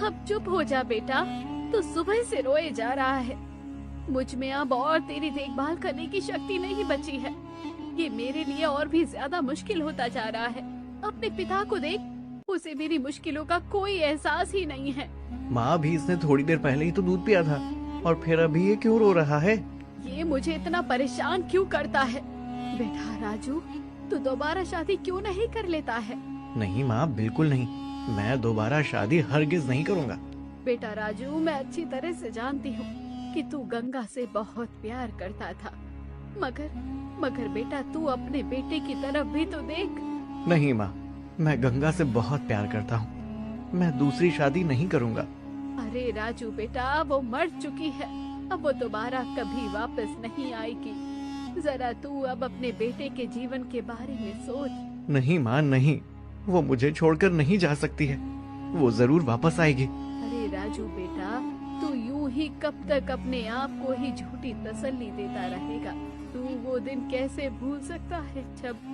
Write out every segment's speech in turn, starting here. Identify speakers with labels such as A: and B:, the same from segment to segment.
A: अब चुप हो जा बेटा, तू सुबह से रोए जा रहा है। मुझ में अब और तेरी देखभाल करने की शक्ति नहीं बची है। ये मेरे लिए और भी ज्यादा मुश्किल होता जा रहा है। अपने पिता को देख, उसे मेरी मुश्किलों का कोई एहसास ही नहीं है।
B: माँ भी इसने थोड़ी देर पहले ही तो दूध पिया था, और फिर अभी ये क्यों रो रहा है?
A: ये मुझे इतना परेशान क्यों करता है? बेटा राजू, तू दोबारा शादी क्यों नहीं कर लेता है?
B: नहीं माँ, बिल्कुल नहीं। मैं दोबारा शादी हरगिज नहीं करूँगा।
A: बेटा राजू, मैं अच्छी तरह से जानती हूँ कि तू गंगा से बहुत प्यार करता था, मगर बेटा तू अपने बेटे की तरफ भी तो देख।
B: नहीं माँ, मैं गंगा से बहुत प्यार करता हूँ। मैं दूसरी शादी नहीं करूँगा।
A: अरे राजू बेटा, वो मर चुकी है, अब वो दोबारा कभी वापस नहीं आएगी। जरा तू अब अपने बेटे के जीवन के बारे में सोच।
B: नहीं माँ, नहीं, वो मुझे छोड़कर नहीं जा सकती है। वो जरूर वापस आएगी।
A: अरे राजू बेटा, तू यूं ही कब तक अपने आप को ही झूठी तसल्ली देता रहेगा? तू वो दिन कैसे भूल सकता है जब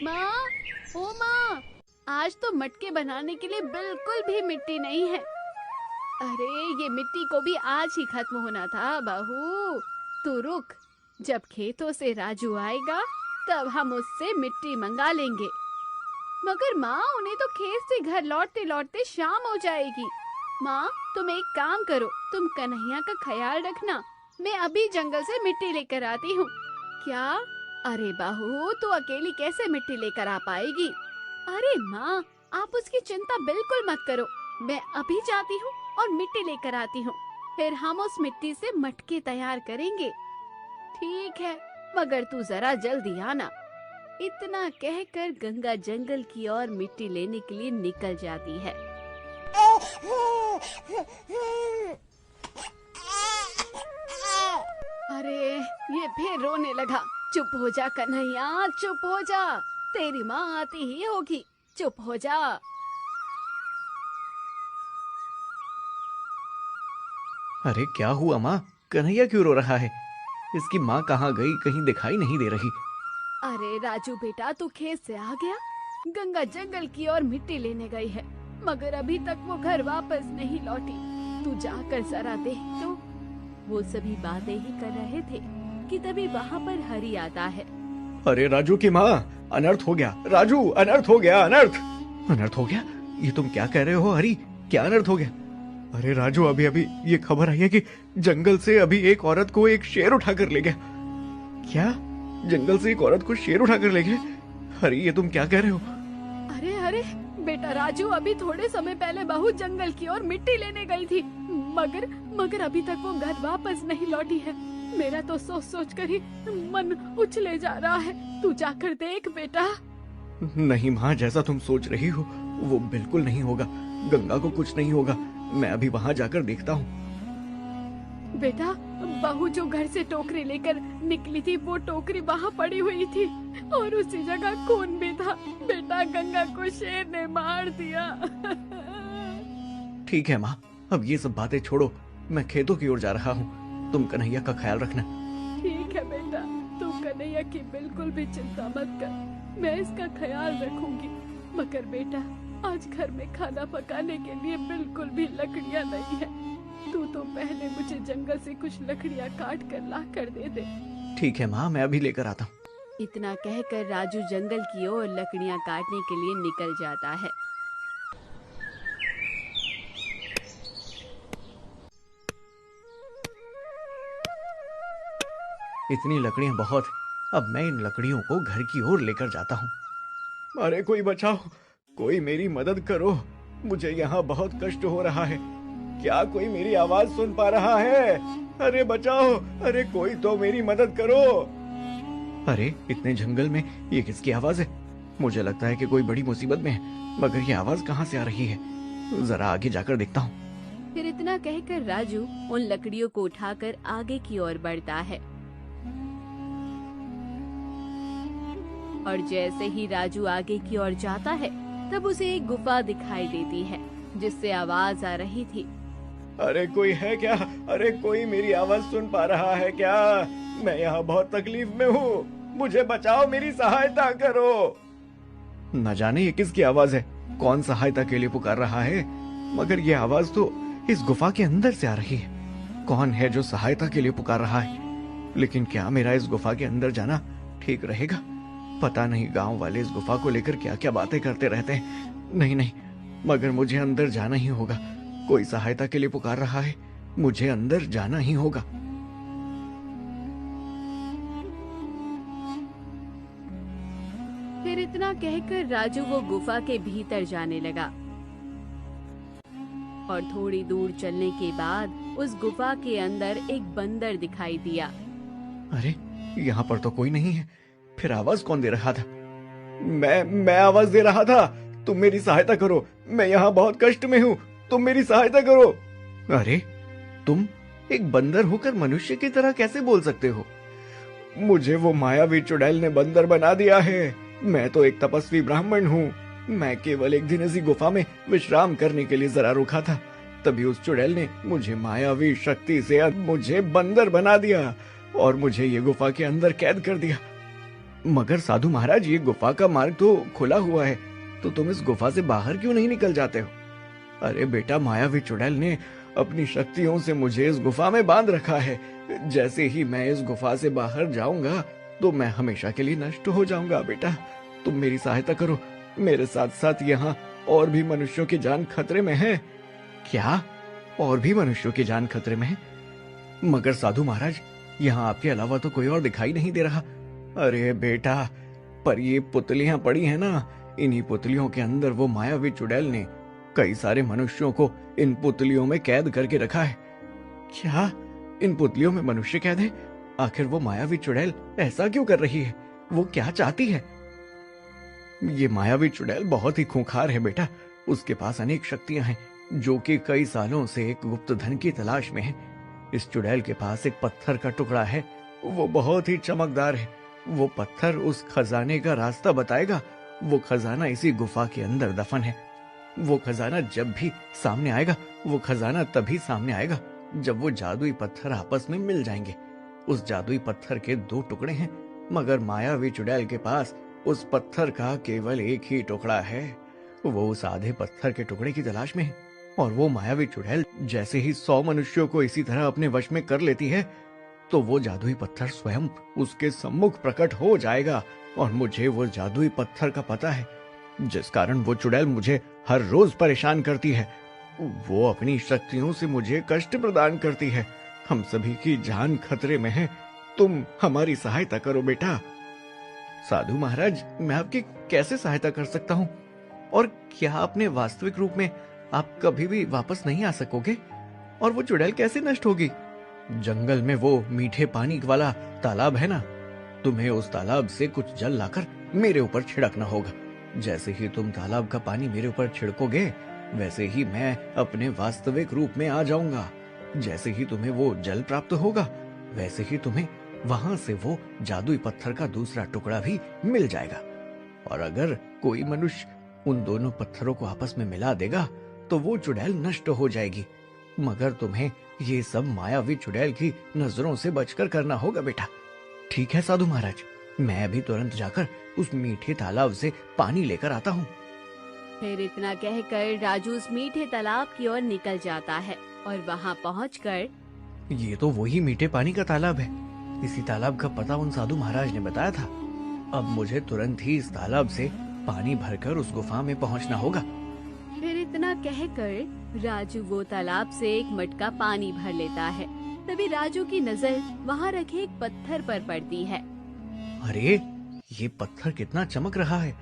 A: माँ, ओ माँ, आज तो मटके बनाने के लिए बिल्कुल भी मिट्टी नहीं है। अरे ये मिट्टी को भी आज ही खत्म होना था। बहू तू रुक, जब खेतों से राजू आएगा तब हम उससे मिट्टी मंगा लेंगे। मगर माँ, उन्हें तो खेत से घर लौटते लौटते शाम हो जाएगी। माँ, तुम एक काम करो, तुम कन्हैया का ख्याल रखना, मैं अभी जंगल से मिट्टी लेकर आती हूँ। क्या? अरे बहू, तू अकेली कैसे मिट्टी लेकर आ पाएगी? अरे माँ, आप उसकी चिंता बिल्कुल मत करो, मैं अभी जाती हूँ और मिट्टी लेकर आती हूँ, फिर हम उस मिट्टी से मटके तैयार करेंगे। ठीक है, मगर तू जरा जल्दी आना। इतना कहकर गंगा जंगल की ओर मिट्टी लेने के लिए निकल जाती है। अरे ये फिर रोने लगा। चुप हो जा कन्हैया, चुप हो जा, तेरी माँ आती ही होगी, चुप हो जा।
B: अरे क्या हुआ माँ? कन्हैया क्यों रो रहा है? इसकी माँ कहाँ गई? कहीं दिखाई नहीं दे रही।
A: अरे राजू बेटा, तू खेत से आ गया? गंगा जंगल की ओर मिट्टी लेने गई है, मगर अभी तक वो घर वापस नहीं लौटी। तू जाकर जरा देख तो। वो सभी बातें ही कर रहे थे कि तभी वहाँ पर हरि आता है।
B: अरे राजू की माँ, अनर्थ हो गया। राजू, अनर्थ हो गया, अनर्थ। अनर्थ हो गया? ये तुम क्या कह रहे हो हरि? क्या अनर्थ हो गया? अरे राजू, अभी अभी ये खबर आई है कि जंगल से अभी एक औरत को एक शेर उठा कर ले गया। क्या? जंगल से एक औरत को शेर उठा कर ले गया? हरि, ये तुम क्या कह रहे हो?
A: अरे अरे बेटा राजू, अभी थोड़े समय पहले बहू जंगल की ओर मिट्टी लेने गई थी, मगर अभी तक वो घर वापस नहीं लौटी है। मेरा तो सोच सोच कर ही मन उछले जा रहा है। तू जाकर देख बेटा।
B: नहीं माँ, जैसा तुम सोच रही हो वो बिल्कुल नहीं होगा। गंगा को कुछ नहीं होगा। मैं अभी वहाँ जाकर देखता हूँ।
A: बेटा, बहू जो घर से टोकरी लेकर निकली थी, वो टोकरी वहाँ पड़ी हुई थी और उसी जगह खून भी था। बेटा, गंगा को शेर ने मार दिया।
B: ठीक है माँ, अब ये सब बातें छोड़ो, मैं खेतों की ओर जा रहा हूँ। तुम कन्हैया का ख्याल रखना।
A: ठीक है बेटा, तू कन्हैया की बिल्कुल भी चिंता मत कर, मैं इसका ख्याल रखूंगी। मगर बेटा, आज घर में खाना पकाने के लिए बिल्कुल भी लकड़ियाँ नहीं है। तू तो पहले मुझे जंगल से कुछ लकड़ियाँ काट कर ला कर दे दे।
B: ठीक है माँ, मैं अभी लेकर आता हूँ।
A: इतना कहकर राजू जंगल की ओर लकड़ियाँ काटने के लिए निकल जाता है।
B: इतनी लकड़ियाँ बहुत, अब मैं इन लकड़ियों को घर की ओर लेकर जाता हूँ। अरे कोई बचाओ, कोई मेरी मदद करो, मुझे यहाँ बहुत कष्ट हो रहा है। क्या कोई मेरी आवाज सुन पा रहा है? अरे बचाओ, अरे कोई तो मेरी मदद करो। अरे इतने जंगल में ये किसकी आवाज है? मुझे लगता है कि कोई बड़ी मुसीबत में है, मगर ये आवाज कहाँ से आ रही है? जरा आगे जाकर देखता हूँ।
A: फिर इतना कहकर राजू उन लकड़ियों को उठाकर आगे की ओर बढ़ता है। और जैसे ही राजू आगे की ओर जाता है, तब उसे एक गुफा दिखाई देती है जिससे आवाज आ रही थी।
B: अरे कोई है क्या? अरे कोई मेरी आवाज सुन पा रहा है क्या? मैं यहाँ बहुत तकलीफ में हूँ, मुझे बचाओ, मेरी सहायता करो। न जाने ये किसकी आवाज है, कौन सहायता के लिए पुकार रहा है, मगर ये आवाज तो इस गुफा के अंदर से आ रही है। कौन है जो सहायता के लिए पुकार रहा है? लेकिन क्या मेरा इस गुफा के अंदर जाना ठीक रहेगा? पता नहीं गांव वाले इस गुफा को लेकर क्या क्या बातें करते रहते हैं। नहीं नहीं, मगर मुझे अंदर जाना ही होगा। कोई सहायता के लिए पुकार रहा है, मुझे अंदर जाना ही होगा।
A: फिर इतना कहकर राजू वो गुफा के भीतर जाने लगा और थोड़ी दूर चलने के बाद उस गुफा के अंदर एक बंदर दिखाई दिया।
B: अरे यहाँ पर तो कोई नहीं है, फिर आवाज कौन दे रहा था? मैं आवाज दे रहा था। तुम मेरी सहायता करो, मैं यहाँ बहुत कष्ट में हूँ, तुम मेरी सहायता करो। अरे तुम एक बंदर होकर मनुष्य की तरह कैसे बोल सकते हो? मुझे वो मायावी चुड़ैल ने बंदर बना दिया है। मैं तो एक तपस्वी ब्राह्मण हूँ। मैं केवल एक दिन इसी गुफा में विश्राम करने के लिए जरा रुका था, तभी उस चुड़ैल ने मुझे मायावी शक्ति से मुझे बंदर बना दिया और मुझे ये गुफा के अंदर कैद कर दिया। मगर साधु महाराज, ये गुफा का मार्ग तो खुला हुआ है, तो तुम इस गुफा से बाहर क्यों नहीं निकल जाते हो? अरे बेटा, मायावी चुड़ैल ने अपनी शक्तियों से मुझे इस गुफा में बांध रखा है। जैसे ही मैं इस गुफा से बाहर जाऊंगा तो मैं हमेशा के लिए नष्ट हो जाऊंगा। बेटा, तुम मेरी सहायता करो। मेरे साथ साथ यहाँ और भी मनुष्यों की जान खतरे में है। क्या? और भी मनुष्यों की जान खतरे में है? मगर साधु महाराज, यहाँ आपके अलावा तो कोई और दिखाई नहीं दे रहा। अरे बेटा, पर ये पुतलियां पड़ी हैं ना, इन्हीं पुतलियों के अंदर वो मायावी चुड़ैल ने कई सारे मनुष्यों को इन पुतलियों में कैद करके रखा है। क्या इन पुतलियों में मनुष्य कैद है? आखिर वो मायावी चुड़ैल ऐसा क्यों कर रही है? वो क्या चाहती है? ये मायावी चुड़ैल बहुत ही खूंखार है बेटा। उसके पास अनेक शक्तियां हैं, जो कि कई सालों से एक गुप्त धन की तलाश में है। इस चुड़ैल के पास एक पत्थर का टुकड़ा है, वो बहुत ही चमकदार है। वो पत्थर उस खजाने का रास्ता बताएगा। वो खजाना इसी गुफा के अंदर दफन है। वो खजाना जब भी सामने आएगा, वो खजाना तभी सामने आएगा जब वो जादुई पत्थर आपस में मिल जाएंगे। उस जादुई पत्थर के 2 टुकड़े हैं, मगर मायावी चुड़ैल के पास उस पत्थर का केवल एक ही टुकड़ा है। वो उस आधे पत्थर के टुकड़े की तलाश में है, और वो मायावी चुड़ैल जैसे ही 100 मनुष्यों को इसी तरह अपने वश में कर लेती है, तो वो जादुई पत्थर स्वयं उसके सम्मुख प्रकट हो जाएगा। और मुझे वो जादुई पत्थर का पता है, जिस कारण वो चुड़ैल मुझे हर रोज परेशान करती है। वो अपनी शक्तियों से मुझे कष्ट प्रदान करती है। हम सभी की जान खतरे में है। तुम हमारी सहायता करो बेटा। साधु महाराज, मैं आपकी कैसे सहायता कर सकता हूँ? और क्या अपने वास्तविक रूप में आप कभी भी वापस नहीं आ सकोगे? और वो चुड़ैल कैसे नष्ट होगी? जंगल में वो मीठे पानी वाला तालाब है ना, तुम्हें उस तालाब से कुछ जल लाकर मेरे ऊपर छिड़कना होगा। जैसे ही तुम तालाब का पानी मेरे ऊपर छिड़कोगे, वैसे ही मैं अपने वास्तविक रूप में आ जाऊंगा। जैसे ही तुम्हें वो जल प्राप्त होगा, वैसे ही तुम्हें वहां से वो जादुई पत्थर का दूसरा टुकड़ा भी मिल जाएगा। और अगर कोई मनुष्य उन दोनों पत्थरों को आपस में मिला देगा, तो वो चुड़ैल नष्ट हो जाएगी। मगर तुम्हें ये सब मायावी चुड़ैल की नजरों से बचकर करना होगा बेटा। ठीक है साधु महाराज, मैं अभी तुरंत जाकर उस मीठे तालाब से पानी लेकर आता हूँ।
A: फिर इतना कहकर राजू उस मीठे तालाब की ओर निकल जाता है और वहाँ पहुंचकर,
B: ये तो वही मीठे पानी का तालाब है। इसी तालाब का पता उन साधु महाराज ने बताया था। अब मुझे तुरंत ही इस तालाब से पानी भरकर उस गुफा में पहुंचना होगा।
A: फिर इतना कहकर राजू वो तालाब से एक मटका पानी भर लेता है। तभी राजू की नजर वहाँ रखे एक पत्थर पर पड़ती है।
B: अरे, ये पत्थर कितना चमक रहा है।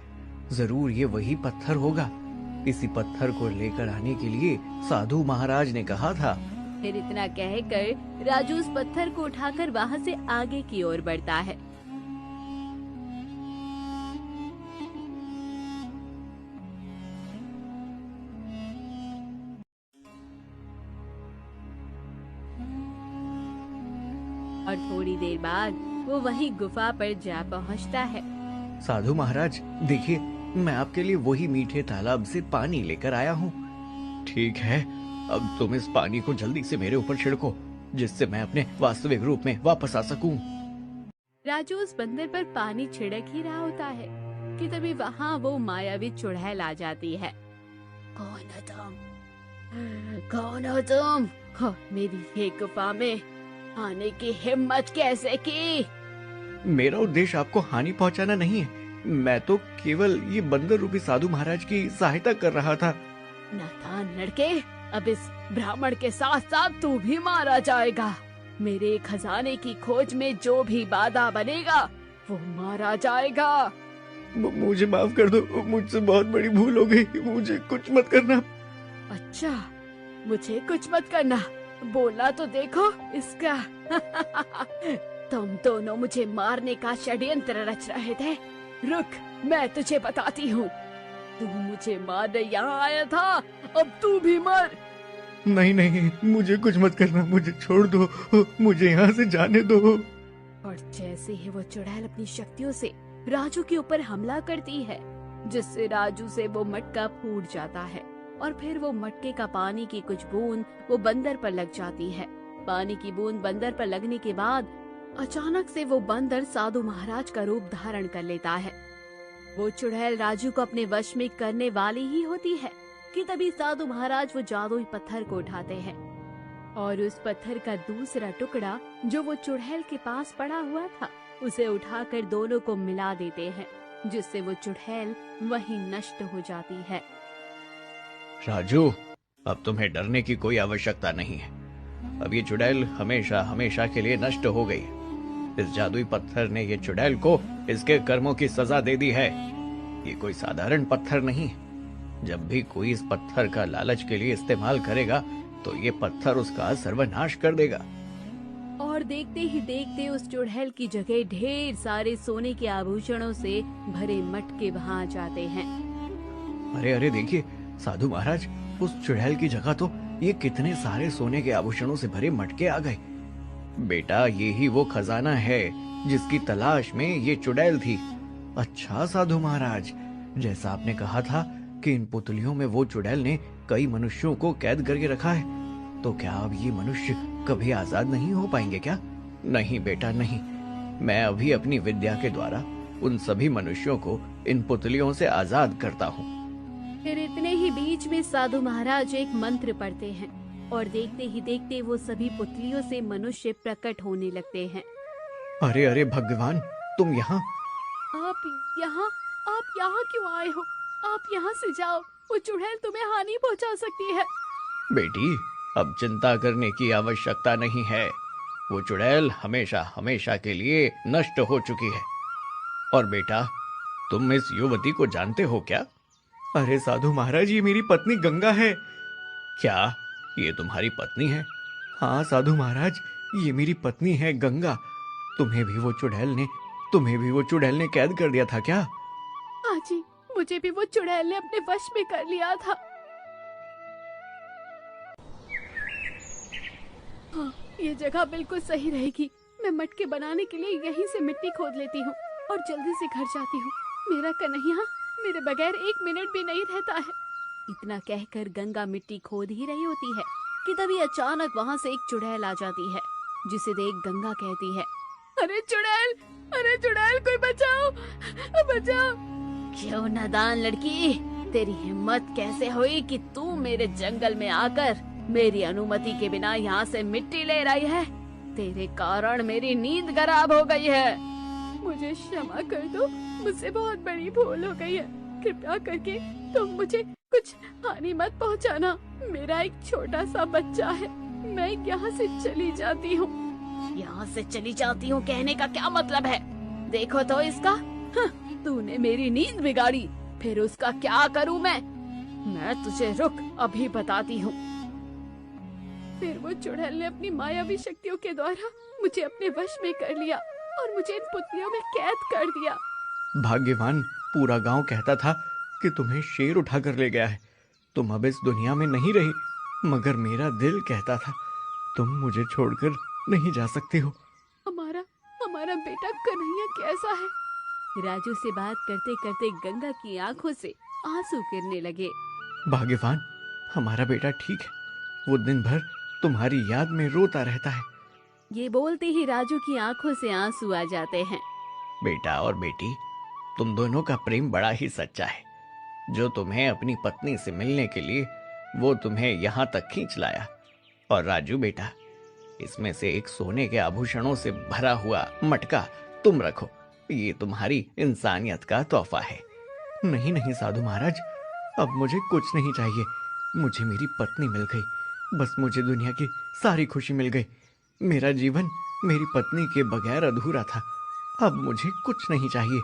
B: जरूर ये वही पत्थर होगा। इसी पत्थर को लेकर आने के लिए साधु महाराज ने कहा था।
A: फिर इतना कहकर राजू उस पत्थर को उठाकर वहाँ से आगे की ओर बढ़ता है। और थोड़ी देर बाद वो वही गुफा पर जा पहुँचता है।
B: साधु महाराज, देखिए, मैं आपके लिए वही मीठे तालाब से पानी लेकर आया हूँ। ठीक है, अब तुम इस पानी को जल्दी से मेरे ऊपर छिड़को, जिससे मैं अपने वास्तविक रूप में वापस आ सकूं।
A: राजू उस बंदर पर पानी छिड़क ही रहा होता है कि तभी वहाँ वो मायावी चुड़ैल आ जाती है। कौन हो तुम? कौन हो तुम? हो, मेरी ये गुफा में आने की हिम्मत कैसे की?
B: मेरा उद्देश्य आपको हानि पहुंचाना नहीं है। मैं तो केवल ये बंदर रूपी साधु महाराज की सहायता कर रहा था।
A: नादान लड़के, अब इस ब्राह्मण के साथ साथ तू भी मारा जाएगा। मेरे खजाने की खोज में जो भी बाधा बनेगा वो मारा जाएगा।
B: मुझे माफ कर दो, मुझसे बहुत बड़ी भूल हो गई, मुझे कुछ मत करना।
A: अच्छा, मुझे कुछ मत करना, बोला तो देखो इसका। तुम दोनों मुझे मारने का षड्यंत्र रच रहे थे। रुक, मैं तुझे बताती हूँ। तू मुझे मारने यहाँ आया था, अब तू भी मर।
B: नहीं नहीं, मुझे कुछ मत करना, मुझे छोड़ दो, मुझे यहाँ से जाने दो।
A: और जैसे ही वो चुड़ैल अपनी शक्तियों से राजू के ऊपर हमला करती है, जिससे राजू से वो मटका फूट जाता है और फिर वो मटके का पानी की कुछ बूंद वो बंदर पर लग जाती है। पानी की बूंद बंदर पर लगने के बाद अचानक से वो बंदर साधु महाराज का रूप धारण कर लेता है। वो चुड़ैल राजू को अपने वश में करने वाली ही होती है कि तभी साधु महाराज वो जादुई पत्थर को उठाते हैं और उस पत्थर का दूसरा टुकड़ा जो वो चुड़ैल के पास पड़ा हुआ था उसे उठाकर दोनों को मिला देते हैं, जिससे वो चुड़ैल वहीं नष्ट हो जाती है।
B: राजू, अब तुम्हें डरने की कोई आवश्यकता नहीं है। अब ये चुड़ैल हमेशा हमेशा के लिए नष्ट हो गई। इस जादुई पत्थर ने ये चुड़ैल को इसके कर्मों की सजा दे दी है। ये कोई साधारण पत्थर नहीं है। जब भी कोई इस पत्थर का लालच के लिए इस्तेमाल करेगा तो ये पत्थर उसका सर्वनाश कर देगा।
A: और देखते ही देखते उस चुड़ैल की जगह ढेर सारे सोने के आभूषणों से भरे मटके वहां आ जाते हैं।
B: अरे अरे देखिए साधु महाराज, उस चुड़ैल की जगह तो ये कितने सारे सोने के आभूषणों से भरे मटके आ गए। बेटा, ये ही वो खजाना है जिसकी तलाश में ये चुड़ैल थी। अच्छा साधु महाराज, जैसा आपने कहा था कि इन पुतलियों में वो चुड़ैल ने कई मनुष्यों को कैद करके रखा है, तो क्या अब ये मनुष्य कभी आजाद नहीं हो पाएंगे क्या? नहीं बेटा नहीं, मैं अभी अपनी विद्या के द्वारा उन सभी मनुष्यों को इन पुतलियों से आजाद करता हूँ।
A: फिर इतने ही बीच में साधु महाराज एक मंत्र पढ़ते हैं और देखते ही देखते वो सभी पुतलियों से मनुष्य प्रकट होने लगते हैं।
B: अरे अरे भगवान, तुम यहाँ?
A: आप यहाँ क्यों आए हो? आप यहाँ से जाओ, वो चुड़ैल तुम्हें हानि पहुँचा सकती है।
B: बेटी, अब चिंता करने की आवश्यकता नहीं है। वो चुड़ैल हमेशा हमेशा के लिए नष्ट हो चुकी है। और बेटा, तुम इस युवती को जानते हो क्या? अरे साधु महाराज, ये मेरी पत्नी गंगा है। क्या ये तुम्हारी पत्नी है? हाँ साधु महाराज, ये मेरी पत्नी है गंगा। तुम्हें भी वो चुड़ैल ने कैद कर दिया था क्या?
A: हाँ जी, मुझे भी वो चुड़ैल ने अपने वश में कर लिया था। हाँ, ये जगह बिल्कुल सही रहेगी। मैं मटके बनाने के लिए यहीं से मिट्टी खोद लेती हूँ और जल्दी से घर जाती हूँ। मेरा कन्हैया मेरे बगैर 1 मिनट भी नहीं रहता है। इतना कहकर गंगा मिट्टी खोद ही रही होती है कि तभी अचानक वहाँ से एक चुड़ैल आ जाती है, जिसे देख गंगा कहती है, अरे चुड़ैल, कोई बचाओ, बचाओ। क्यों नादान लड़की, तेरी हिम्मत कैसे हुई कि तू मेरे जंगल में आकर मेरी अनुमति के बिना यहाँ से मिट्टी ले रही है? तेरे कारण मेरी नींद खराब हो गई है। मुझे क्षमा कर दो, मुझसे बहुत बड़ी भूल हो गई है। कृपया करके तुम मुझे कुछ हानि मत पहुँचाना। मेरा एक छोटा सा बच्चा है। मैं यहाँ से चली जाती हूँ। यहाँ से चली जाती हूँ कहने का क्या मतलब है? देखो तो इसका, तूने मेरी नींद बिगाड़ी, फिर उसका क्या करूँ मैं तुझे रुक अभी बताती हूँ। फिर वो चुड़ैल ने अपनी मायावी शक्तियों के द्वारा मुझे अपने वश में कर लिया और मुझे इन पुतलियों में कैद कर दिया।
B: भाग्यवान, पूरा गांव कहता था कि तुम्हें शेर उठा कर ले गया है। तुम अब इस दुनिया में नहीं रही, मगर मेरा दिल कहता था तुम मुझे छोड़कर नहीं जा सकती हो।
A: हमारा बेटा कन्हैया कैसा है? राजू से बात करते करते गंगा की आंखों से आंसू गिरने लगे।
B: भाग्यवान, हमारा बेटा ठीक है। वो दिन भर तुम्हारी याद में रोता रहता है।
A: ये बोलते ही राजू की आंखों से आंसू आ जाते हैं।
B: बेटा और बेटी, तुम दोनों का प्रेम बड़ा ही सच्चा है। जो तुम्हें अपनी पत्नी से मिलने के लिए वो तुम्हें यहाँ तक खींच लाया। और राजू बेटा, इसमें से एक सोने के आभूषणों से भरा हुआ मटका तुम रखो। ये तुम्हारी इंसानियत का तोहफा है। नहीं नहीं साधु महाराज, अब मुझे कुछ नहीं चाहिए। मुझे मेरी पत्नी मिल गई, बस मुझे दुनिया की सारी खुशी मिल गई। मेरा जीवन मेरी पत्नी के बगैर अधूरा था। अब मुझे कुछ नहीं चाहिए।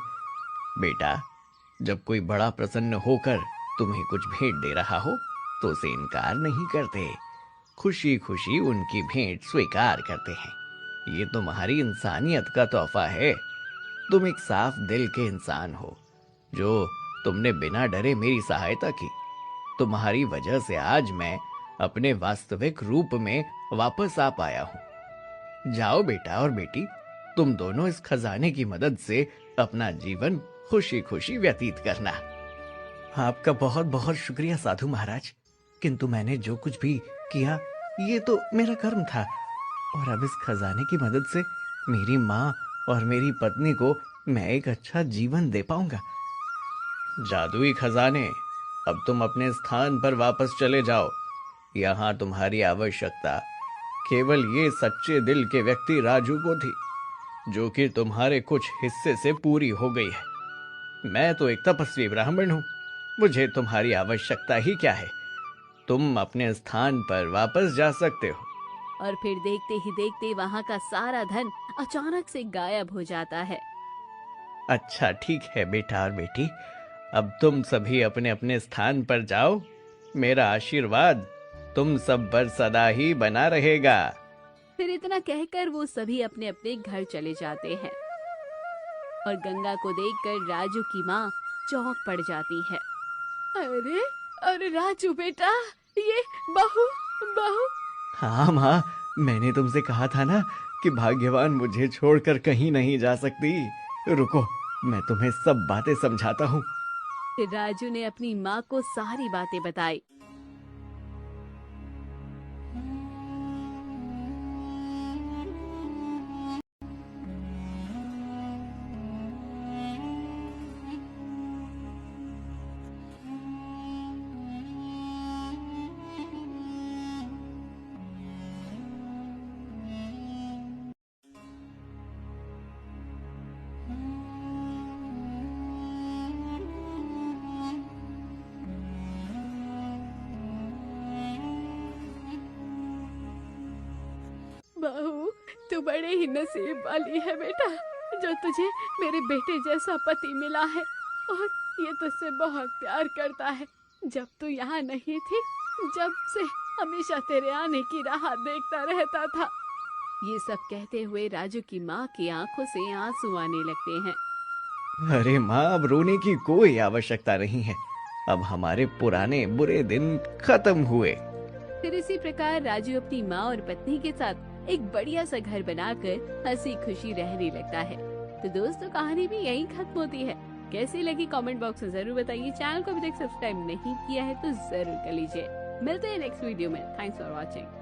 B: बेटा, जब कोई बड़ा प्रसन्न होकर तुम्हें कुछ भेंट दे रहा हो तो उसे इनकार नहीं करते, खुशी खुशी उनकी भेंट स्वीकार करते हैं। ये तुम्हारी इंसानियत का तोहफा है। तुम एक साफ दिल के इंसान हो, जो तुमने बिना डरे मेरी सहायता की। तुम्हारी वजह से आज मैं अपने वास्तविक रूप में वापस आ पाया हूँ। जाओ बेटा और बेटी, तुम दोनों इस खजाने की मदद से अपना जीवन खुशी खुशी व्यतीत करना। आपका बहुत बहुत शुक्रिया साधु महाराज, किंतु मैंने जो कुछ भी किया ये तो मेरा कर्म था, और अब इस खजाने की मदद से मेरी माँ और मेरी पत्नी को मैं एक अच्छा जीवन दे पाऊंगा। जादुई खजाने, अब तुम अपने स्थान पर वापस चले जाओ। यहाँ तुम्हारी आवश्यकता केवल ये सच्चे दिल के व्यक्ति राजू को थी, जो कि तुम्हारे कुछ हिस्से से पूरी हो गई है। मैं तो एक तपस्वी ब्राह्मण हूँ, मुझे तुम्हारी आवश्यकता ही क्या है। तुम अपने स्थान पर वापस जा सकते हो।
A: और फिर देखते ही देखते वहाँ का सारा धन अचानक से गायब हो जाता है।
B: अच्छा ठीक है बेटा और बेटी, अब तुम सभी अपने अपने स्थान पर जाओ। मेरा आशीर्वाद तुम सब पर सदा ही बना रहेगा।
A: फिर इतना कहकर वो सभी अपने अपने घर चले जाते हैं। और गंगा को देखकर राजू की माँ चौंक पड़ जाती है। अरे अरे राजू बेटा, ये बहू बहू।
B: हाँ माँ, मैंने तुमसे कहा था ना कि भाग्यवान मुझे छोड़कर कहीं नहीं जा सकती। रुको, मैं तुम्हें सब बातें समझाता हूँ।
A: फिर राजू ने अपनी माँ को सारी बातें बताई। बहू, तू बड़े ही नसीब वाली है बेटा, जो तुझे मेरे बेटे जैसा पति मिला है, और ये तुझसे बहुत प्यार करता है। जब तू यहाँ नहीं थी, जब से हमेशा तेरे आने की राह देखता रहता था। ये सब कहते हुए राजू की माँ की आंखों से आंसू आने लगते हैं।
B: अरे माँ, अब रोने की कोई आवश्यकता नहीं है। अब हमारे पुराने बुरे दिन खत्म हुए।
A: फिर इसी प्रकार राजू अपनी माँ और पत्नी के साथ एक बढ़िया सा घर बनाकर हंसी खुशी रहने लगता है। तो दोस्तों, कहानी भी यहीं खत्म होती है। कैसी लगी कमेंट बॉक्स में जरूर बताइए। चैनल को अभी तक सब्सक्राइब नहीं किया है तो जरूर कर लीजिए। मिलते हैं नेक्स्ट वीडियो में। Thanks for watching.